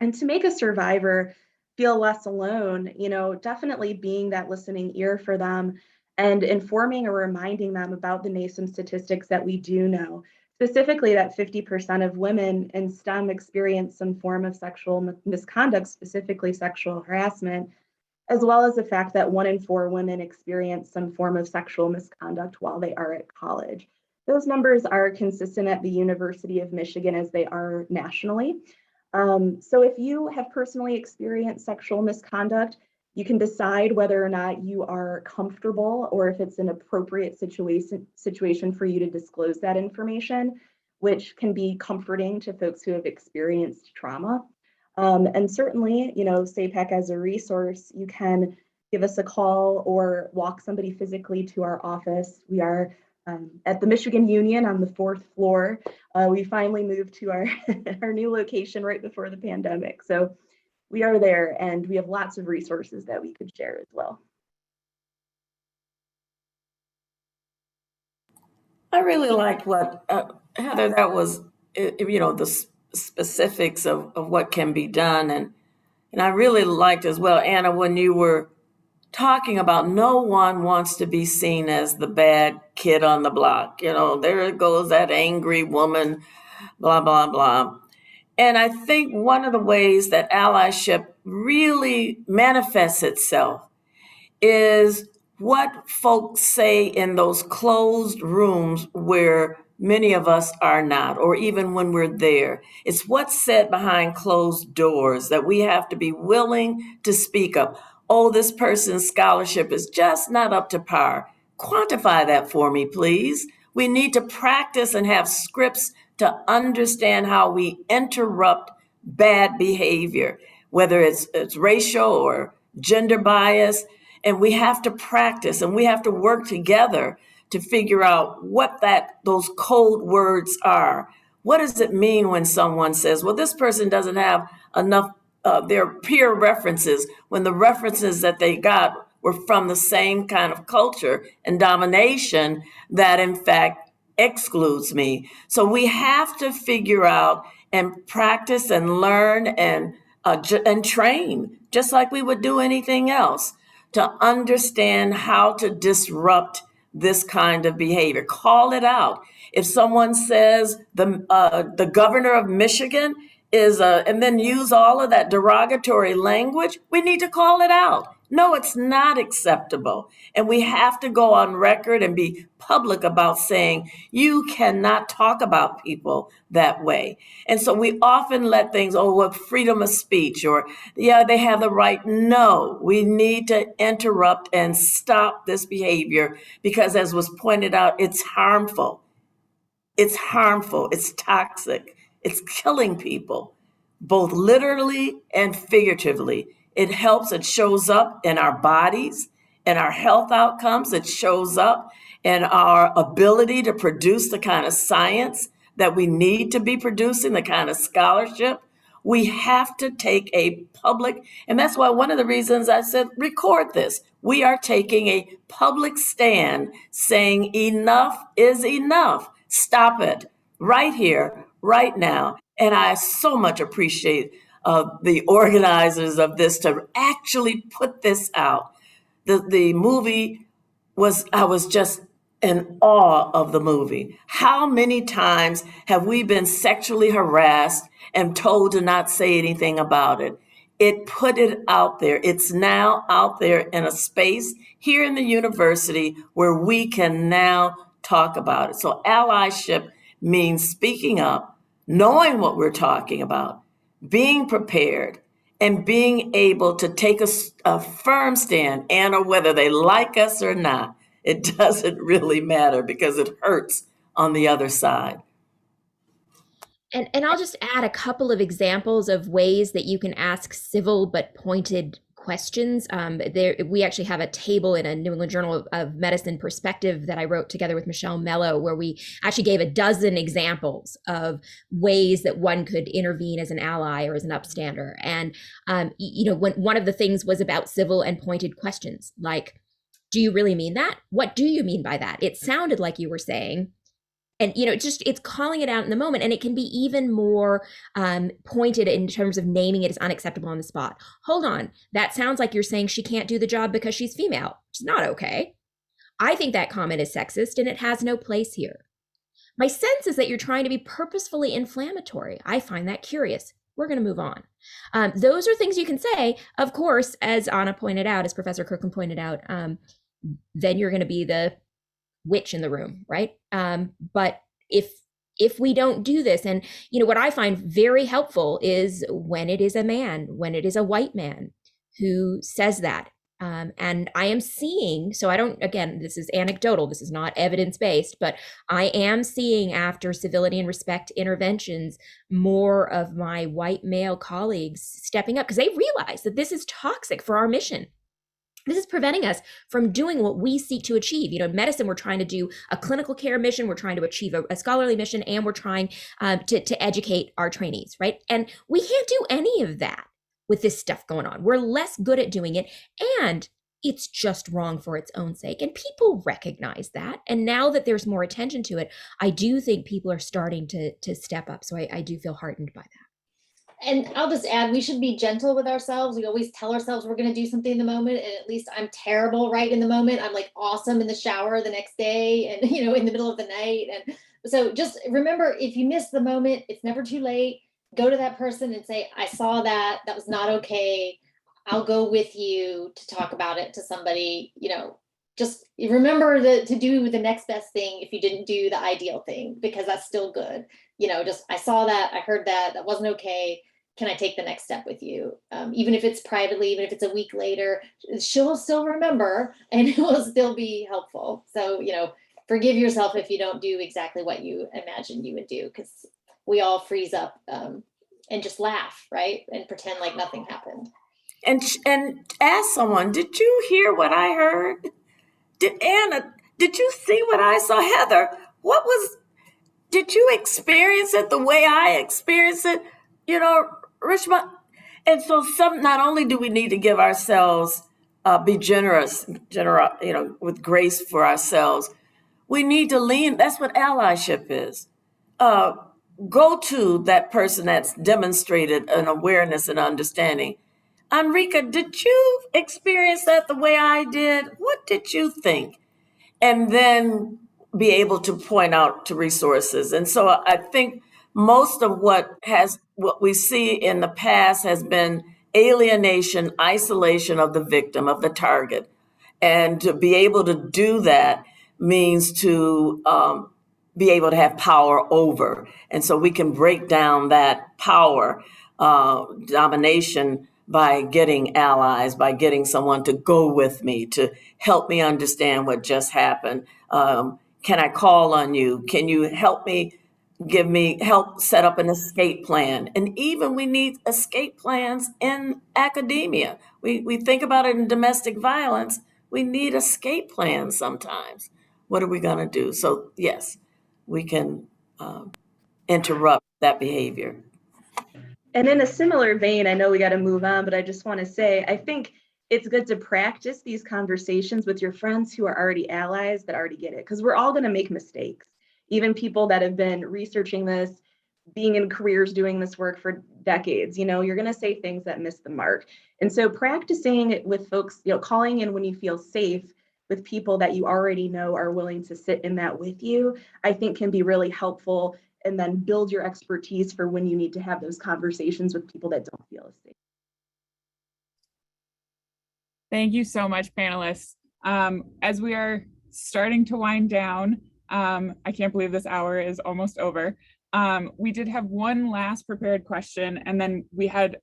And to make a survivor feel less alone, definitely being that listening ear for them and informing or reminding them about the nascent statistics that we do know, specifically that 50% of women in STEM experience some form of sexual misconduct, specifically sexual harassment, as well as the fact that 1 in 4 women experience some form of sexual misconduct while they are at college. Those numbers are consistent at the University of Michigan as they are nationally. So if you have personally experienced sexual misconduct, you can decide whether or not you are comfortable or if it's an appropriate situation for you to disclose that information, which can be comforting to folks who have experienced trauma. And certainly, SAPAC as a resource, you can give us a call or walk somebody physically to our office. We are at the Michigan Union on the 4th floor. We finally moved to our, our new location right before the pandemic. So we are there, and we have lots of resources that we could share as well. I really liked what, Heather, that was, the specifics of what can be done. And I really liked as well, Anna, when you were talking about no one wants to be seen as the bad kid on the block. There goes that angry woman, blah, blah, blah. And I think one of the ways that allyship really manifests itself is what folks say in those closed rooms where many of us are not, or even when we're there. It's what's said behind closed doors that we have to be willing to speak up. Oh, this person's scholarship is just not up to par. Quantify that for me, please. We need to practice and have scripts to understand how we interrupt bad behavior, whether it's racial or gender bias. And we have to practice and we have to work together to figure out what those code words are. What does it mean when someone says, well, this person doesn't have enough their peer references, when the references that they got were from the same kind of culture and domination that in fact excludes me. So we have to figure out and practice and learn and train, just like we would do anything else, to understand how to disrupt this kind of behavior. Call it out. If someone says the governor of Michigan is and then use all of that derogatory language, we need to call it out. No, it's not acceptable. And we have to go on record and be public about saying, you cannot talk about people that way. And so we often let things, freedom of speech, or, yeah, they have the right. No, we need to interrupt and stop this behavior because, as was pointed out, it's harmful. It's harmful. It's toxic. It's killing people, both literally and figuratively. It helps, it shows up in our bodies, in our health outcomes. It shows up in our ability to produce the kind of science that we need to be producing, the kind of scholarship. We have to take a public, and that's why one of the reasons I said, record this. We are taking a public stand saying enough is enough. Stop it right here, right now. And I so much appreciate the organizers of this to actually put this out. The movie I was just in awe of the movie. How many times have we been sexually harassed and told to not say anything about it? It put it out there. It's now out there in a space here in the university where we can now talk about it. So allyship means speaking up, knowing what we're talking about, being prepared, and being able to take a firm stand, Anna, whether they like us or not. It doesn't really matter because it hurts on the other side. And I'll just add a couple of examples of ways that you can ask civil but pointed questions. We actually have a table in a New England Journal of Medicine perspective that I wrote together with Michelle Mello, where we actually gave a dozen examples of ways that one could intervene as an ally or as an upstander. And, when one of the things was about civil and pointed questions, like, do you really mean that? What do you mean by that? It sounded like you were saying. And, it's calling it out in the moment. And it can be even more pointed in terms of naming it as unacceptable on the spot. Hold on. That sounds like you're saying she can't do the job because she's female. It's not okay. I think that comment is sexist and it has no place here. My sense is that you're trying to be purposefully inflammatory. I find that curious. We're going to move on. Those are things you can say. Of course, as Anna pointed out, as Professor Kirkland pointed out, then you're going to be the witch in the room, right? But if we don't do this, and what I find very helpful is when it is a man, when it is a white man who says that, And I am seeing, so I don't, again, this is anecdotal, this is not evidence-based, but I am seeing after civility and respect interventions, more of my white male colleagues stepping up because they realize that this is toxic for our mission. This is preventing us from doing what we seek to achieve. In medicine, we're trying to do a clinical care mission, we're trying to achieve a scholarly mission, and we're trying to educate our trainees, right? And we can't do any of that with this stuff going on. We're less good at doing it, and it's just wrong for its own sake. And people recognize that. And now that there's more attention to it, I do think people are starting to step up. So I do feel heartened by that. And I'll just add, we should be gentle with ourselves. We always tell ourselves we're going to do something in the moment. And at least I'm terrible right in the moment. I'm like awesome in the shower the next day and, in the middle of the night. And so just remember, if you miss the moment, it's never too late. Go to that person and say, I saw that. That was not okay. I'll go with you to talk about it to somebody. Just remember to do the next best thing if you didn't do the ideal thing, because that's still good. Just I saw that, I heard that wasn't okay. Can I take the next step with you? Even if it's privately, even if it's a week later, she'll still remember and it will still be helpful. So, forgive yourself if you don't do exactly what you imagined you would do, because we all freeze up and just laugh, right? And pretend like nothing happened. And ask someone, did you hear what I heard? Anna, did you see what I saw? Heather, did you experience it the way I experienced it? Reshma. And so not only do we need to give ourselves, be generous, with grace for ourselves, we need to lean. That's what allyship is. Go to that person that's demonstrated an awareness and understanding. Enrica, did you experience that the way I did? What did you think? And then be able to point out to resources. And so I think most of what we see in the past has been alienation, isolation of the victim, of the target. And to be able to do that means to be able to have power over. And so we can break down that power, domination, by getting allies, by getting someone to go with me, to help me understand what just happened. Can I call on you? Can you help me, help set up an escape plan? And even we need escape plans in academia. We think about it in domestic violence. We need escape plans sometimes. What are we going to do? So yes, we can interrupt that behavior. And in a similar vein, I know we got to move on, but I just want to say, I think it's good to practice these conversations with your friends who are already allies that already get it, because we're all going to make mistakes. Even people that have been researching this, being in careers doing this work for decades, you're going to say things that miss the mark. And so practicing it with folks, calling in when you feel safe with people that you already know are willing to sit in that with you, I think can be really helpful. And then build your expertise for when you need to have those conversations with people that don't feel as safe. Thank you so much, panelists. As we are starting to wind down, I can't believe this hour is almost over. We did have one last prepared question, and then we had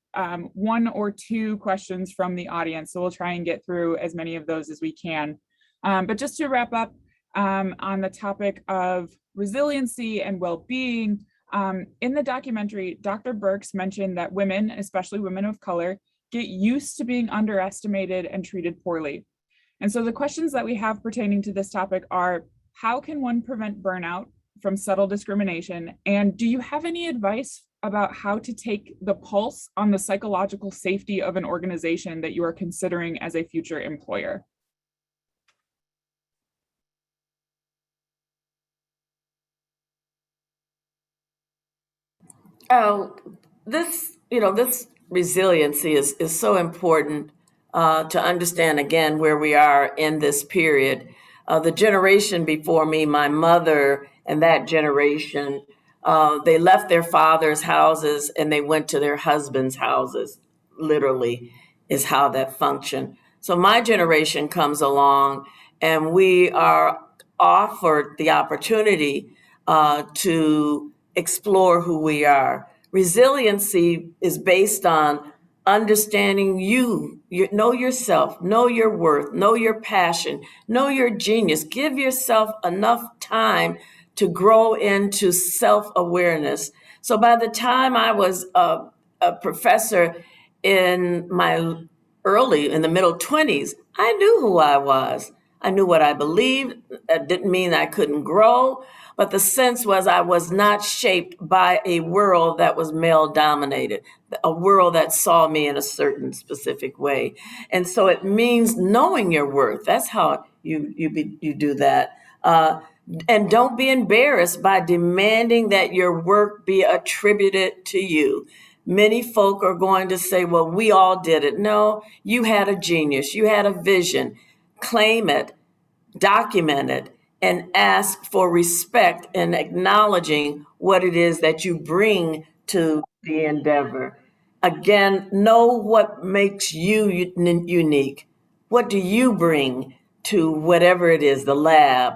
one or two questions from the audience. So we'll try and get through as many of those as we can. But just to wrap up on the topic of resiliency and well-being, in the documentary, Dr. Burks mentioned that women, especially women of color, get used to being underestimated and treated poorly. And so the questions that we have pertaining to this topic are, how can one prevent burnout from subtle discrimination? And do you have any advice about how to take the pulse on the psychological safety of an organization that you are considering as a future employer? This resiliency is so important to understand, again, where we are in this period. The generation before me, my mother and that generation, they left their father's houses and they went to their husband's houses, literally, is how that functioned. So my generation comes along and we are offered the opportunity to explore who we are. Resiliency is based on understanding you know yourself, know your worth, know your passion, know your genius. Give yourself enough time to grow into self-awareness. So by the time I was a professor in in the middle 20s, I knew who I was. I knew what I believed. That didn't mean I couldn't grow, but the sense was I was not shaped by a world that was male dominated, a world that saw me in a certain specific way. And so it means knowing your worth. That's how you do that. And don't be embarrassed by demanding that your work be attributed to you. Many folk are going to say, well, we all did it. No, you had a genius, you had a vision. Claim it, document it, and ask for respect in acknowledging what it is that you bring to the endeavor. Again, know what makes you unique. What do you bring to whatever it is, the lab,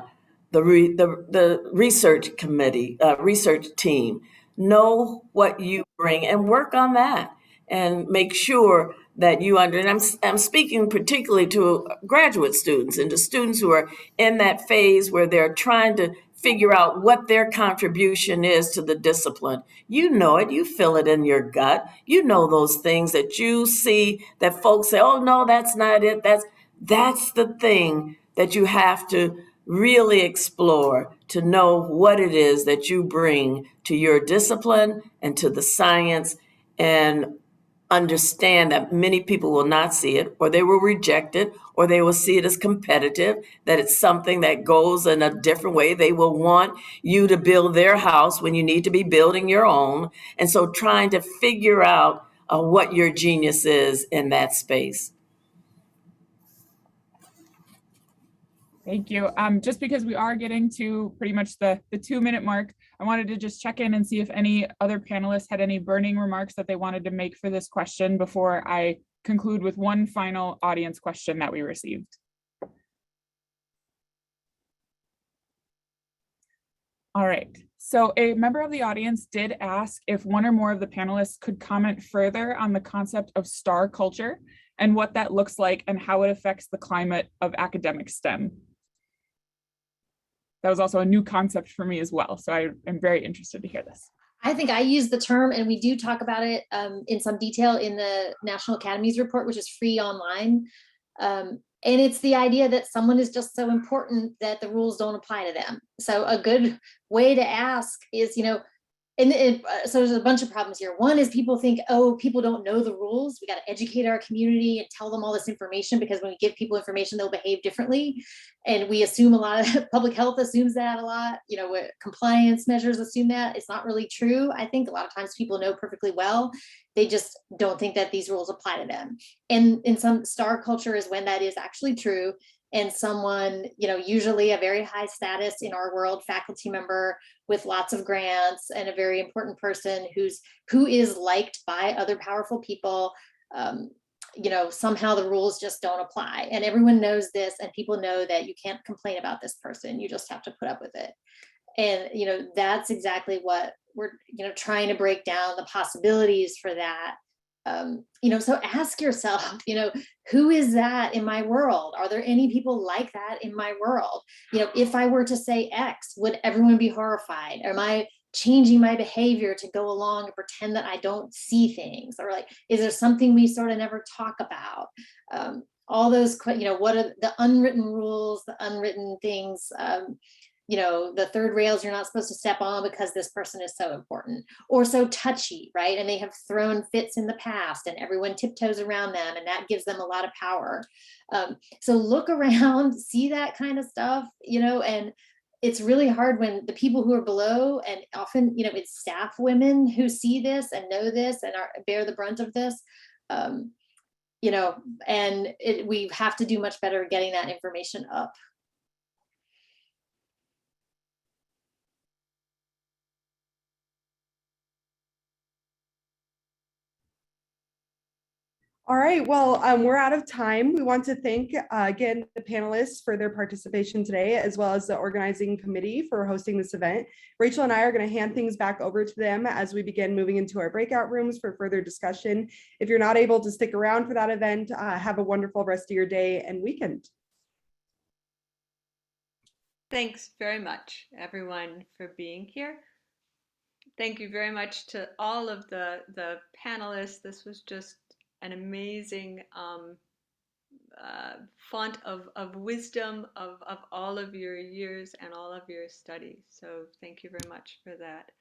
the research committee, research team? Know what you bring and work on that and make sure that you and I'm speaking particularly to graduate students and to students who are in that phase where they're trying to figure out what their contribution is to the discipline. You know it, you feel it in your gut. You know those things that you see that folks say, oh no, that's not it. That's the thing that you have to really explore to know what it is that you bring to your discipline and to the science, and understand that many people will not see it, or they will reject it, or they will see it as competitive, that it's something that goes in a different way. They will want you to build their house when you need to be building your own. And so trying to figure out what your genius is in that space. Thank you. Just because we are getting to pretty much the 2-minute mark, I wanted to just check in and see if any other panelists had any burning remarks that they wanted to make for this question before I conclude with one final audience question that we received. All right. So a member of the audience did ask if one or more of the panelists could comment further on the concept of star culture and what that looks like and how it affects the climate of academic STEM. That was also a new concept for me as well. So I am very interested to hear this. I think I use the term, and we do talk about it in some detail in the National Academies report, which is free online. And it's the idea that someone is just so important that the rules don't apply to them. So a good way to ask is, so there's a bunch of problems here. One is people think, oh, people don't know the rules. We got to educate our community and tell them all this information, because when we give people information, they'll behave differently. And we assume a lot of public health assumes that a lot, compliance measures assume that. It's not really true. I think a lot of times people know perfectly well. They just don't think that these rules apply to them. And in some star culture is when that is actually true. And someone, usually a very high status in our world, faculty member with lots of grants and a very important person who is liked by other powerful people, somehow the rules just don't apply. And everyone knows this, and people know that you can't complain about this person. You just have to put up with it. And, that's exactly what we're, trying to break down the possibilities for that. So ask yourself, who is that in my world? Are there any people like that in my world? If I were to say X, would everyone be horrified? Am I changing my behavior to go along and pretend that I don't see things? Or is there something we sort of never talk about? All those, what are the unwritten rules, the unwritten things, the third rails you're not supposed to step on because this person is so important or so touchy, right? And they have thrown fits in the past and everyone tiptoes around them, and that gives them a lot of power. So look around, see that kind of stuff, and it's really hard when the people who are below, and often, it's staff women who see this and know this and bear the brunt of this, and we have to do much better getting that information up. All right, well, we're out of time. We want to thank again the panelists for their participation today, as well as the organizing committee for hosting this event. Rachel and I are going to hand things back over to them as we begin moving into our breakout rooms for further discussion. If you're not able to stick around for that event, have a wonderful rest of your day and weekend. Thanks very much, everyone, for being here. Thank you very much to all of the panelists. This was just an amazing font of wisdom of all of your years and all of your studies. So thank you very much for that.